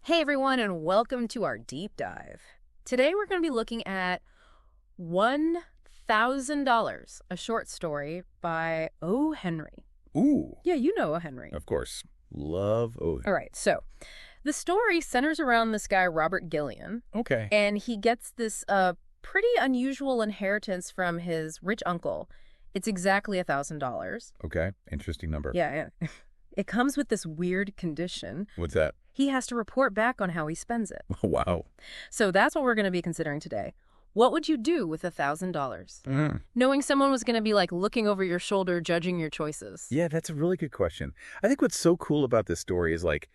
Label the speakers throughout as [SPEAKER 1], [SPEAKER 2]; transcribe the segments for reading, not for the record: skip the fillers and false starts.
[SPEAKER 1] Hey everyone, and welcome to our deep dive. Today we're going to be looking at $1,000, a short story by O. Henry.
[SPEAKER 2] Ooh,
[SPEAKER 1] Yeah, you know O. Henry.
[SPEAKER 2] of course. Love O.
[SPEAKER 1] All right, so the story centers around this guy, Robert Gillian,
[SPEAKER 2] Okay.
[SPEAKER 1] and he gets this pretty unusual inheritance from his rich uncle. It's exactly $1,000.
[SPEAKER 2] Okay. Interesting number.
[SPEAKER 1] Yeah. It comes with this weird condition.
[SPEAKER 2] What's that?
[SPEAKER 1] He has to report back on how he spends it.
[SPEAKER 2] Wow.
[SPEAKER 1] So that's what we're going to be considering today. What would you do with $1,000? Knowing someone was going to be like looking over your shoulder, judging your choices.
[SPEAKER 2] Yeah, that's a really good question. I think what's so cool about this story is like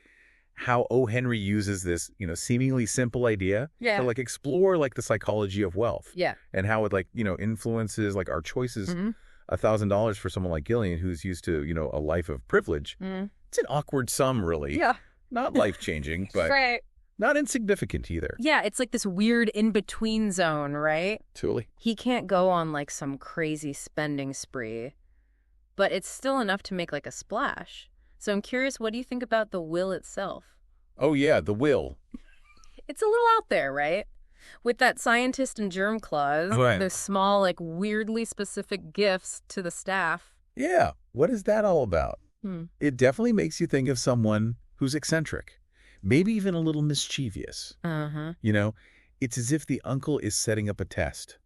[SPEAKER 2] how O. Henry uses this, seemingly simple idea to like explore like the psychology of wealth.
[SPEAKER 1] Yeah.
[SPEAKER 2] And how it like, influences like our choices. $1,000 for someone like Gillian who's used to, a life of privilege. It's an awkward sum, really.
[SPEAKER 1] Yeah.
[SPEAKER 2] Not life-changing, but
[SPEAKER 1] Right.
[SPEAKER 2] not insignificant either.
[SPEAKER 1] Yeah, it's like this weird in-between zone, right?
[SPEAKER 2] Totally.
[SPEAKER 1] He can't go on like some crazy spending spree, but it's still enough to make like a splash. So I'm curious, what do you think about the will itself?
[SPEAKER 2] Oh, yeah, the will.
[SPEAKER 1] It's a little out there, right? With that scientist and germ clause,
[SPEAKER 2] Right.
[SPEAKER 1] those small, like weirdly specific gifts to the staff.
[SPEAKER 2] Yeah. What is that all about? It definitely makes you think of someone who's eccentric, maybe even a little mischievous. It's as if the uncle is setting up a test,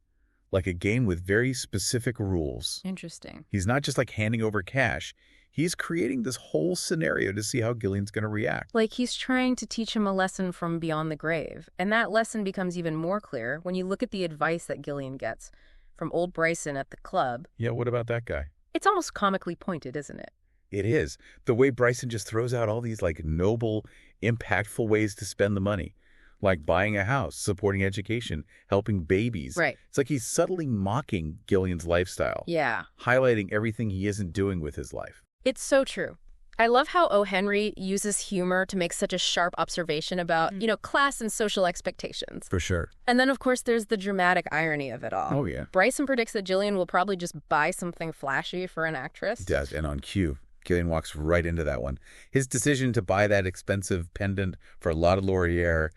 [SPEAKER 2] like a game with very specific rules.
[SPEAKER 1] Interesting.
[SPEAKER 2] He's not just like handing over cash. He's creating this whole scenario to see how Gillian's going to react.
[SPEAKER 1] Like he's trying to teach him a lesson from beyond the grave. And that lesson becomes even more clear when you look at the advice that Gillian gets from old Bryson at the club.
[SPEAKER 2] Yeah, what about that guy?
[SPEAKER 1] It's almost comically pointed, isn't it?
[SPEAKER 2] It is. The way Bryson just throws out all these like noble, impactful ways to spend the money. Like buying a house, supporting education, helping babies.
[SPEAKER 1] Right.
[SPEAKER 2] It's like he's subtly mocking Gillian's lifestyle.
[SPEAKER 1] Yeah.
[SPEAKER 2] Highlighting everything he isn't doing with his life.
[SPEAKER 1] It's so true. I love how O. Henry uses humor to make such a sharp observation about, class and social expectations.
[SPEAKER 2] For sure.
[SPEAKER 1] And then, of course, there's the dramatic irony of it all.
[SPEAKER 2] Oh, yeah.
[SPEAKER 1] Bryson predicts that Gillian will probably just buy something flashy for an actress.
[SPEAKER 2] He does, and on cue. Gillian walks right into that one. His decision to buy that expensive pendant for La Laurier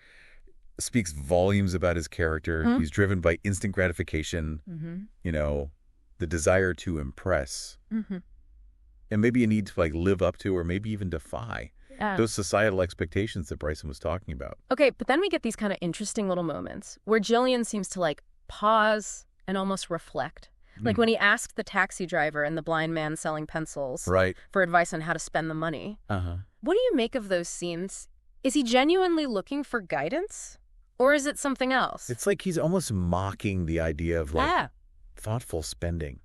[SPEAKER 2] speaks volumes about his character. He's driven by instant gratification, the desire to impress. And maybe a need to like live up to or maybe even defy those societal expectations that Bryson was talking about.
[SPEAKER 1] Okay, but then we get these kind of interesting little moments where Gillian seems to like pause and almost reflect. Like when he asked the taxi driver and the blind man selling pencils for advice on how to spend the money. What do you make of those scenes? Is he genuinely looking for guidance? Or is it something else?
[SPEAKER 2] It's like he's almost mocking the idea of like thoughtful spending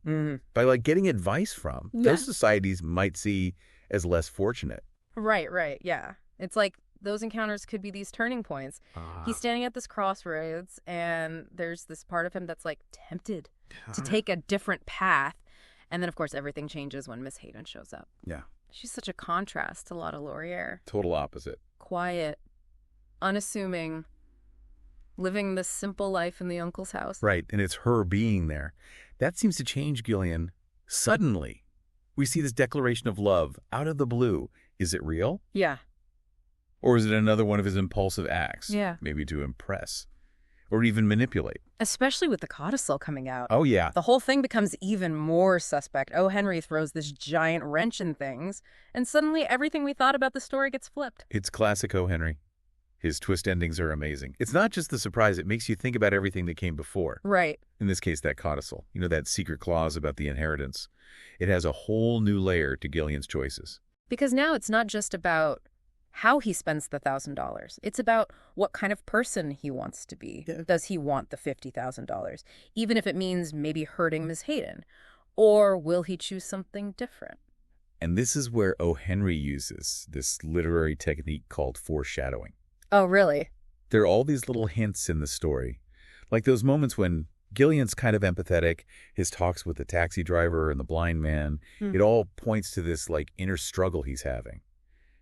[SPEAKER 2] by like getting advice from those societies might see as less fortunate.
[SPEAKER 1] Right, yeah. It's like those encounters could be these turning points. He's standing at this crossroads and there's this part of him that's like tempted to take a different path. And then, of course, everything changes when Miss Hayden shows up.
[SPEAKER 2] Yeah.
[SPEAKER 1] She's such a contrast to Lotta Laurier.
[SPEAKER 2] Total opposite.
[SPEAKER 1] Quiet, unassuming, living this simple life in the uncle's house.
[SPEAKER 2] Right, and it's her being there. That seems to change Gillian suddenly. We see this declaration of love out of the blue. Is it real?
[SPEAKER 1] Yeah.
[SPEAKER 2] Or is it another one of his impulsive acts?
[SPEAKER 1] Yeah.
[SPEAKER 2] Maybe to impress or even manipulate.
[SPEAKER 1] Especially with the codicil coming out.
[SPEAKER 2] Oh, yeah.
[SPEAKER 1] The whole thing becomes even more suspect. O. Henry throws this giant wrench in things, and suddenly everything we thought about the story gets flipped.
[SPEAKER 2] It's classic O. Henry. His twist endings are amazing. It's not just the surprise. It makes you think about everything that came before.
[SPEAKER 1] Right.
[SPEAKER 2] In this case, that codicil. That secret clause about the inheritance. It has a whole new layer to Gillian's choices.
[SPEAKER 1] Because now it's not just about how he spends the $1,000. It's about what kind of person he wants to be. Yeah. Does he want the $50,000? Even if it means maybe hurting Miss Hayden. Or will he choose something different?
[SPEAKER 2] And this is where O. Henry uses this literary technique called foreshadowing.
[SPEAKER 1] Oh, really?
[SPEAKER 2] There are all these little hints in the story. Like those moments when Gillian's kind of empathetic, his talks with the taxi driver and the blind man, it all points to this like inner struggle he's having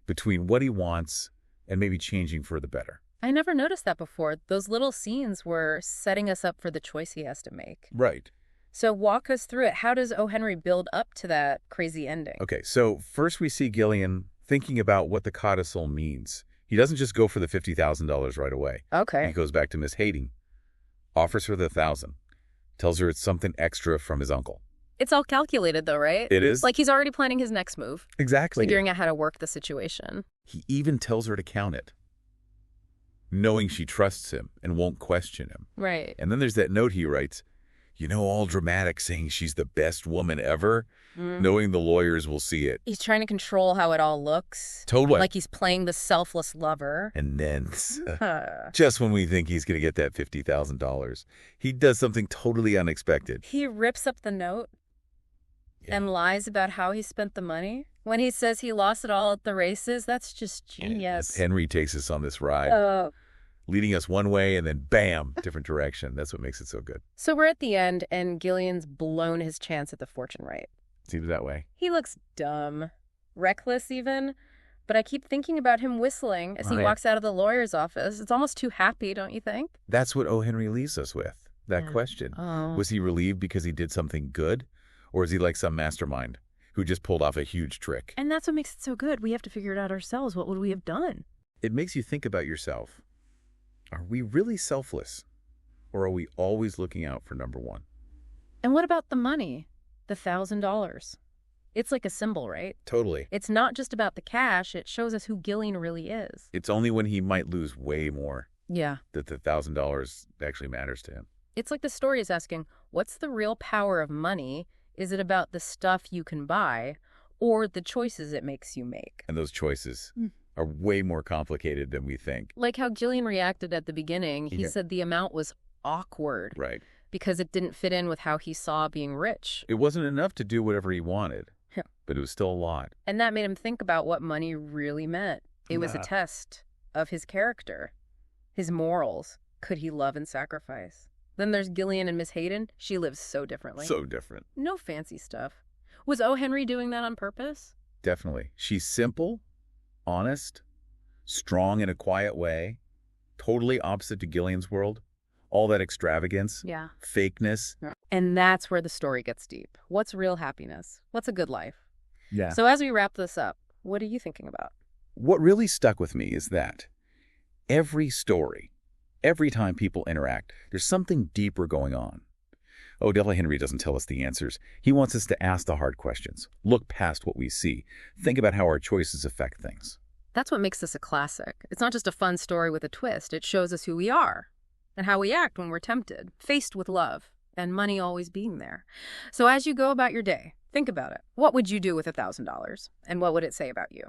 [SPEAKER 2] between what he wants and maybe changing for the better.
[SPEAKER 1] I never noticed that before. Those little scenes were setting us up for the choice he has to make.
[SPEAKER 2] Right.
[SPEAKER 1] So walk us through it. How does O. Henry build up to that crazy ending?
[SPEAKER 2] Okay, so first we see Gillian thinking about what the codicil means. He doesn't just go for the $50,000 right away.
[SPEAKER 1] Okay.
[SPEAKER 2] He goes back to Miss Hayting, offers her the $1,000, tells her it's something extra from his uncle.
[SPEAKER 1] It's all calculated, though, right?
[SPEAKER 2] It is.
[SPEAKER 1] Like he's already planning his next move.
[SPEAKER 2] Exactly.
[SPEAKER 1] Figuring out how to work the situation.
[SPEAKER 2] He even tells her to count it, knowing she trusts him and won't question him.
[SPEAKER 1] Right.
[SPEAKER 2] And then there's that note he writes, all dramatic, saying she's the best woman ever, knowing the lawyers will see it.
[SPEAKER 1] He's trying to control how it all looks.
[SPEAKER 2] Totally.
[SPEAKER 1] Like he's playing the selfless lover.
[SPEAKER 2] And then, just when we think he's going to get that $50,000, he does something totally unexpected.
[SPEAKER 1] He rips up the note and lies about how he spent the money. When he says he lost it all at the races, that's just genius.
[SPEAKER 2] Henry takes us on this ride. Leading us one way and then, bam, different direction. That's what makes it so good.
[SPEAKER 1] So we're at the end, and Gillian's blown his chance at the fortune right.
[SPEAKER 2] Seems that way.
[SPEAKER 1] He looks dumb, reckless even, but I keep thinking about him whistling as he walks out of the lawyer's office. It's almost too happy, don't you think?
[SPEAKER 2] That's what O. Henry leaves us with, that question. Was he relieved because he did something good, or is he like some mastermind who just pulled off a huge trick?
[SPEAKER 1] And that's what makes it so good. We have to figure it out ourselves. What would we have done?
[SPEAKER 2] It makes you think about yourself. Are we really selfless, or are we always looking out for number one?
[SPEAKER 1] And what about the money? The $1,000. It's like a symbol, right?
[SPEAKER 2] Totally.
[SPEAKER 1] It's not just about the cash. It shows us who Gillian really is.
[SPEAKER 2] It's only when he might lose way more
[SPEAKER 1] that
[SPEAKER 2] the $1,000 actually matters to him.
[SPEAKER 1] It's like the story is asking, what's the real power of money? Is it about the stuff you can buy or the choices it makes you make?
[SPEAKER 2] And those choices are way more complicated than we think.
[SPEAKER 1] Like how Gillian reacted at the beginning. He said the amount was awkward.
[SPEAKER 2] Right.
[SPEAKER 1] Because it didn't fit in with how he saw being rich.
[SPEAKER 2] It wasn't enough to do whatever he wanted, but it was still a lot.
[SPEAKER 1] And that made him think about what money really meant. It was a test of his character, his morals. Could he love and sacrifice? Then there's Gillian and Miss Hayden. She lives so differently.
[SPEAKER 2] So different.
[SPEAKER 1] No fancy stuff. Was O. Henry doing that on purpose?
[SPEAKER 2] Definitely. She's simple, honest, strong in a quiet way, totally opposite to Gillian's world. All that extravagance, fakeness.
[SPEAKER 1] And that's where the story gets deep. What's real happiness? What's a good life?
[SPEAKER 2] Yeah.
[SPEAKER 1] So as we wrap this up, what are you thinking about?
[SPEAKER 2] What really stuck with me is that every story, every time people interact, there's something deeper going on. Odella Henry doesn't tell us the answers. He wants us to ask the hard questions, look past what we see, think about how our choices affect things.
[SPEAKER 1] That's what makes this a classic. It's not just a fun story with a twist. It shows us who we are and how we act when we're tempted, faced with love, and money always being there. So as you go about your day, think about it. What would you do with $1,000? And what would it say about you?